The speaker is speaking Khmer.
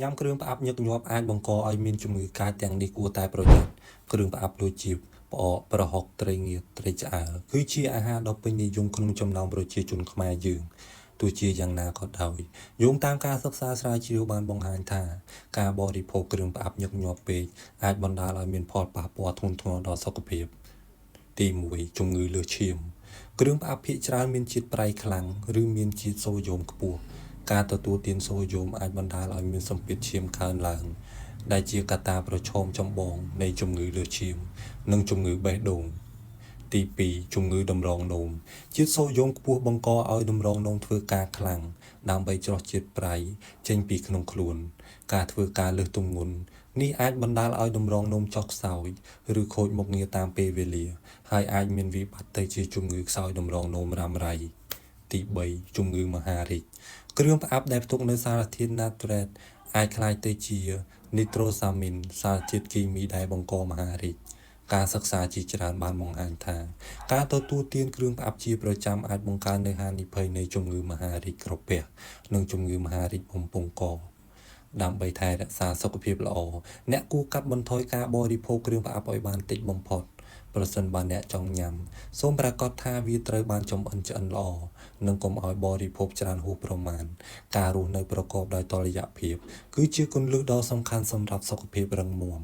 ញ៉ាំគ្រឿងផ្អាប់ញឹកញាប់អាចបង្កឲ្យមានជំងឺកាចទាំងនេះគួរតែប្រយ័ត្នគ្រឿងផ្អាប់ដូចជាផ្អកប្រហុកត្រីងៀតត្រីឆ្អើរគឺជាអាហារដ៏ពេញនិយមក្នុងចំណោមប្រជាជនខ្មែរយើងទោះជាយ៉ាងណាក៏ដោយយោងតាមការសិក្សាស្រាវជ្រាវបានបង្ហាញថាការបរិភោគគ្រឿងផ្អាប់ញឹកញាប់ពេកអាចបណ្ដាលឲ្យមានផលប៉ះពាល់ធ្ងន់ធ្ងរដល់សុខភាពទី1ជំងឺលើសឈាមគ្រឿងផ្អាប់ភាគច្រើនមានជាតិប្រៃខ្លាំងឬមានជាតិសូដ្យូមខ្ពស់ការទទួលទានសូដ្យូមអាចបណ្ដាលឲ្យមានសម្ពាធឈាមកើនឡើងដែលជាកត្តាប្រឈមចម្បងនៃជំងឺលើសឈាមនិងជំងឺបេះដូងទី2ជំងឺតម្រងនោមជាតិសូដ្យូមខ្ពស់បង្កឲ្យតម្រងនោមធ្វើការខ្លាំងដើម្បីច្រោះជាតិប្រៃចេញពីក្នុងខ្លួនការធ្វើការលើសទម្ងន់នេះអាចបណ្ដាលឲ្យតម្រងនោមចុះខ្សោយឬខូចមុខងារតាមពេលវេលាហើយអាចមានវិបត្តិទៅជាជំងឺខ្សោយតម្រងនោមរ៉ាំរ៉ៃទី3ជំងឺមហារីកគ្រឿងផ្អាប់ដែលផ្ទុកនូវសារធាតុណាត្រេតអាចក្លាយទៅជានីត្រូសាមីនសារជាតិគីមីដែលបង្កមហារីកការសិក្សាជាច្រើនបានបង្ហាញថាការទទួលទានគ្រឿងផ្អាប់ជាប្រចាំអាចបង្កើននូវហានិភ័យនៃជំងឺមហារីកក្រពះនិងជំងឺមហារីកបំពង់កដើម្បីថែរក្សាសុខភាពល្អអ្នកគួរកាត់បន្ថយការបរិភោគគ្រឿងផ្អាប់ឲ្យបានតិចបំផុតប្រសិនបើអ្នកចង់ញ៉ាំសូមប្រាកដថាវាត្រូវបានចម្អិនឆ្អិនល្អនិងកុំឲ្យបរិភោគច្រើនហួសប្រមាណការរស់នៅប្រកបដោយតុល្យភាពគឺជាគន្លឹះដ៏សំខាន់សម្រាប់សុខភាពរឹងមាំ